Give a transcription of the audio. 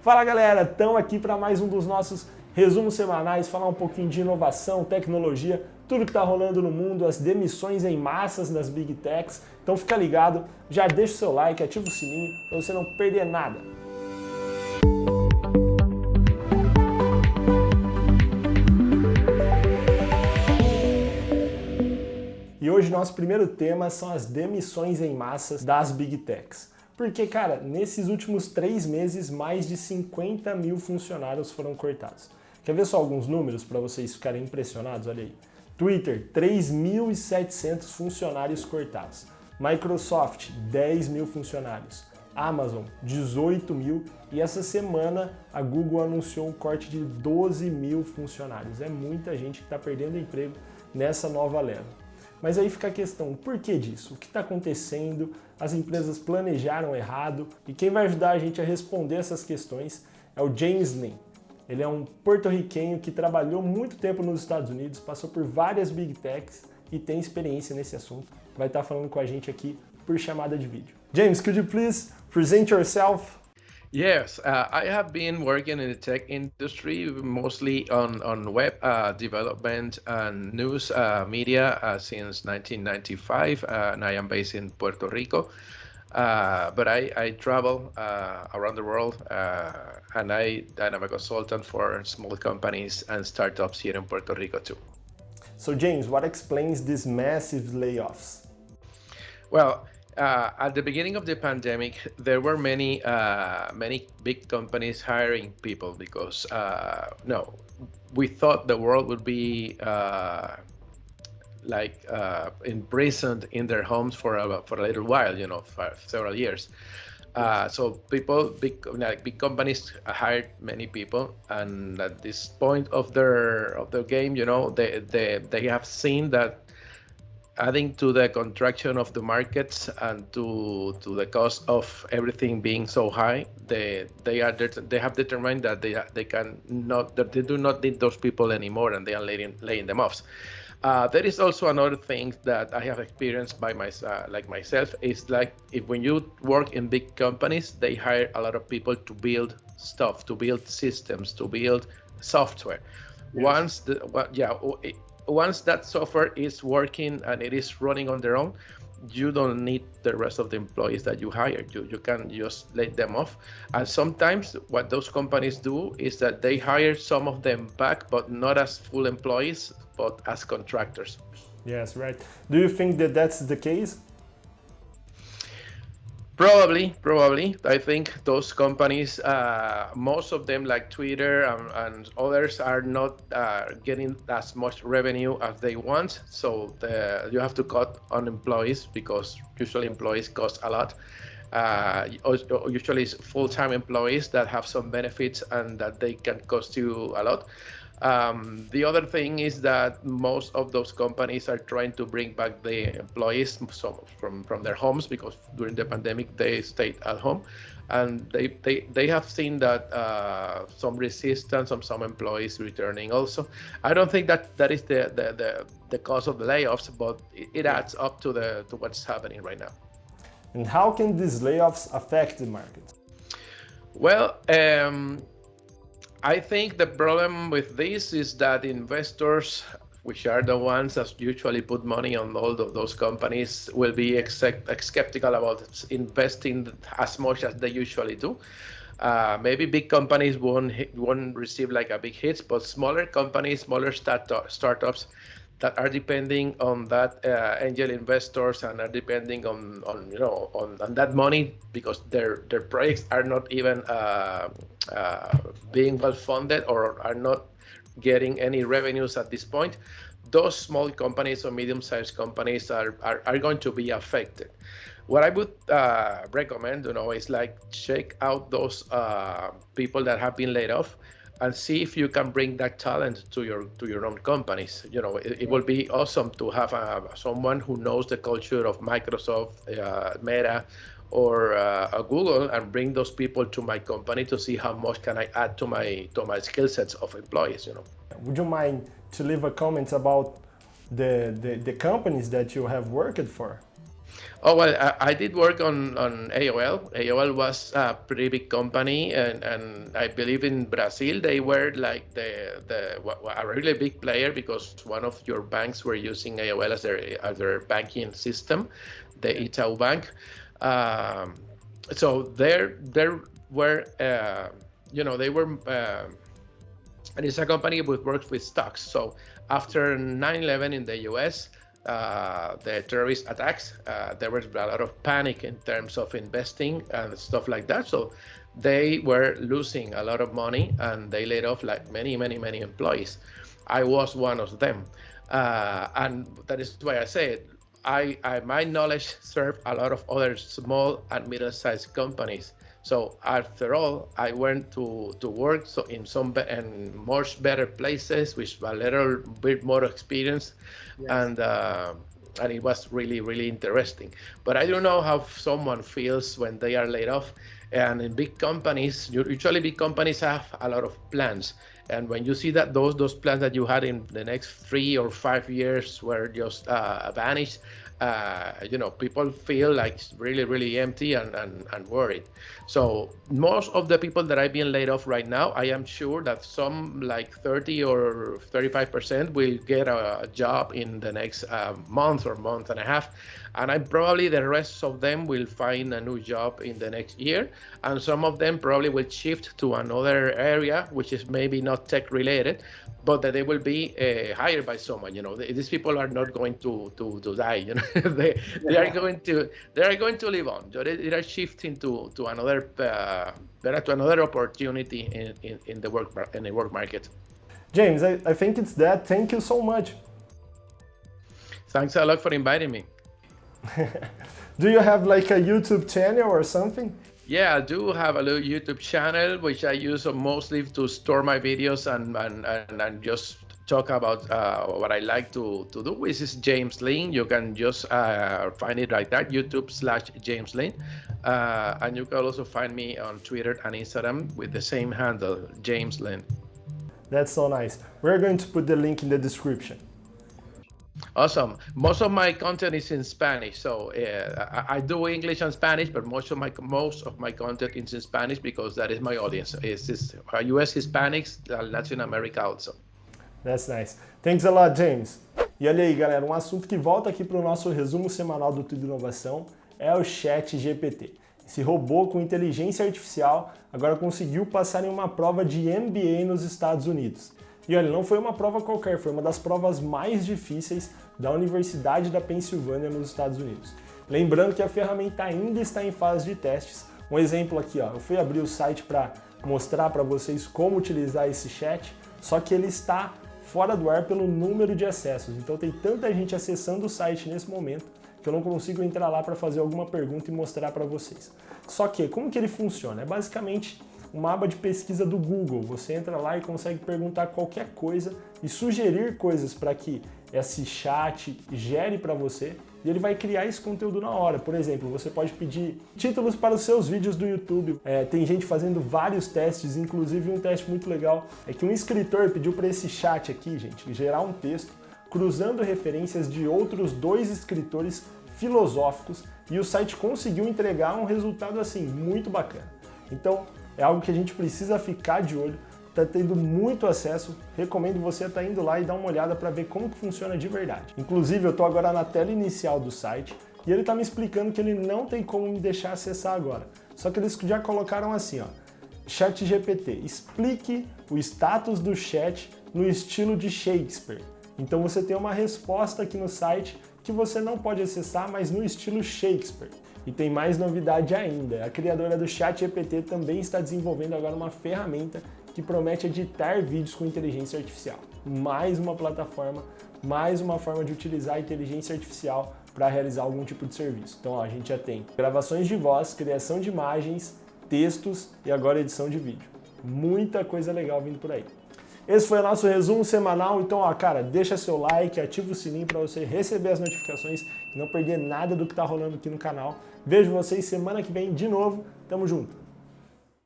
Fala galera, estamos aqui para mais um dos nossos resumos semanais, falar um pouquinho de inovação, tecnologia, tudo que está rolando no mundo, as demissões em massas das Big Techs. Então fica ligado, já deixa o seu like, ativa o sininho para você não perder nada. E hoje nosso primeiro tema são as demissões em massas das Big Techs. Porque, cara, nesses últimos 3 meses, mais de 50 mil funcionários foram cortados. Quer ver só alguns números para vocês ficarem impressionados? Olha aí. Twitter, 3.700 funcionários cortados. Microsoft, 10 mil funcionários. Amazon, 18 mil. E essa semana a Google anunciou um corte de 12 mil funcionários. É muita gente que está perdendo emprego nessa nova leva. Mas aí fica a questão, por que disso? O que está acontecendo? As empresas planejaram errado? E quem vai ajudar a gente a responder essas questões é o James Lin. Ele é um porto-riquenho que trabalhou muito tempo nos Estados Unidos, passou por várias Big Techs e tem experiência nesse assunto. Vai estar falando com a gente aqui por chamada de vídeo. James, could you please present yourself? Yes, I have been working in the tech industry, mostly on web development and news media since 1995, and I am based in Puerto Rico. But I travel around the world, and I'm a consultant for small companies and startups here in Puerto Rico too. So James, what explains these massive layoffs? Well, at the beginning of the pandemic, there were many big companies hiring people because we thought the world would be imprisoned in their homes for a little while, for several years. So big companies hired many people, and at this point of their game, they have seen that adding to the contraction of the markets and to the cost of everything being so high, they have determined that they do not need those people anymore, and they are laying them off. There is also another thing that I have experienced by myself is like when you work in big companies, they hire a lot of people to build stuff, to build systems, to build software. Yes. Once that software is working and it is running on their own, you don't need the rest of the employees that you hired. You can just let them off. And sometimes what those companies do is that they hire some of them back, but not as full employees, but as contractors. Yes, right. Do you think that that's the case? Probably. I think those companies, most of them like Twitter and others, are not getting as much revenue as they want. So you have to cut on employees because usually employees cost a lot. Usually it's full-time employees that have some benefits and that they can cost you a lot. The other thing is that most of those companies are trying to bring back the employees from their homes because during the pandemic they stayed at home, and they have seen that some resistance from some employees returning also. I don't think that is the cause of the layoffs, but it adds up to what's happening right now. And how can these layoffs affect the market? Well, I think the problem with this is that investors, which are the ones that usually put money on all of those companies, will be skeptical about investing as much as they usually do. Maybe big companies won't receive like a big hit, but smaller companies, smaller startups that are depending on that angel investors and are depending on that money because their projects are not even being well funded or are not getting any revenues at this point. Those small companies or medium-sized companies are going to be affected. What I would recommend, is like check out those people that have been laid off and see if you can bring that talent to your own companies. It will be awesome to have someone who knows the culture of Microsoft, Meta, or Google, and bring those people to my company to see how much can I add to my skill sets of employees. Would you mind to leave a comment about the companies that you have worked for? Oh, well, I did work on AOL. AOL was a pretty big company, and I believe in Brazil they were like a really big player because one of your banks were using AOL as their banking system, the Itaú Bank. So there were they were and it's a company that works with stocks. So after 9/11 in the US, the terrorist attacks, there was a lot of panic in terms of investing and stuff like that. So they were losing a lot of money and they laid off like many employees. I was one of them. And that is why I say it. My knowledge served a lot of other small and middle-sized companies. So after all, I went to work in some and much better places with a little bit more experience, yes. And it was really interesting. But I don't know how someone feels when they are laid off. And in big companies, usually big companies have a lot of plans. And when you see that those plans that you had in the next 3 or 5 years were just vanished, people feel like it's really empty and worried. So most of the people that are being laid off right now, I am sure that some like 30 or 35% will get a job in the next month or month and a half. And probably the rest of them will find a new job in the next year. And some of them probably will shift to another area, which is maybe not tech related, but that they will be hired by someone. These people are not going to die. They are going to live on. They are shifting to another opportunity in the work market. James, I think it's that. Thank you so much. Thanks a lot for inviting me. Do you have like a YouTube channel or something? Yeah, I do have a little YouTube channel, which I use mostly to store my videos and just talk about what I like to do, which is James Lin. You can just find it like that, YouTube/James Lin. And you can also find me on Twitter and Instagram with the same handle, James Lin. That's so nice. We're going to put the link in the description. Awesome. Most of my content is in Spanish, so I do English and Spanish, but most of my content is in Spanish because that is my audience. It's U.S. Hispanics, Latin America also. That's nice. Thanks a lot, James. E olha aí, galera, um assunto que volta aqui para o nosso resumo semanal do Tudo Inovação é o Chat GPT. Esse robô com inteligência artificial agora conseguiu passar em uma prova de MBA nos Estados Unidos. E olha, não foi uma prova qualquer, foi uma das provas mais difíceis da Universidade da Pensilvânia nos Estados Unidos. Lembrando que a ferramenta ainda está em fase de testes. Um exemplo aqui, ó, eu fui abrir o site para mostrar para vocês como utilizar esse chat, só que ele está fora do ar pelo número de acessos. Então tem tanta gente acessando o site nesse momento que eu não consigo entrar lá para fazer alguma pergunta e mostrar para vocês. Só que, como que ele funciona? É basicamente uma aba de pesquisa do Google. Você entra lá e consegue perguntar qualquer coisa e sugerir coisas para que esse chat gere para você e ele vai criar esse conteúdo na hora. Por exemplo, você pode pedir títulos para os seus vídeos do YouTube. Tem gente fazendo vários testes, inclusive um teste muito legal é que um escritor pediu para esse chat aqui, gente, gerar um texto cruzando referências de outros 2 escritores filosóficos e o site conseguiu entregar um resultado assim muito bacana. Então, é algo que a gente precisa ficar de olho, está tendo muito acesso, recomendo você estar indo lá e dar uma olhada para ver como que funciona de verdade. Inclusive, eu estou agora na tela inicial do site e ele está me explicando que ele não tem como me deixar acessar agora. Só que eles já colocaram assim, ó, Chat GPT, explique o status do chat no estilo de Shakespeare. Então você tem uma resposta aqui no site que você não pode acessar, mas no estilo Shakespeare. E tem mais novidade ainda, a criadora do Chat GPT também está desenvolvendo agora uma ferramenta que promete editar vídeos com inteligência artificial. Mais uma plataforma, mais uma forma de utilizar a inteligência artificial para realizar algum tipo de serviço. Então ó, a gente já tem gravações de voz, criação de imagens, textos e agora edição de vídeo. Muita coisa legal vindo por aí. Esse foi o nosso resumo semanal, então ó, cara, deixa seu like, ativa o sininho para você receber as notificações e não perder nada do que está rolando aqui no canal. Vejo vocês semana que vem de novo, tamo junto!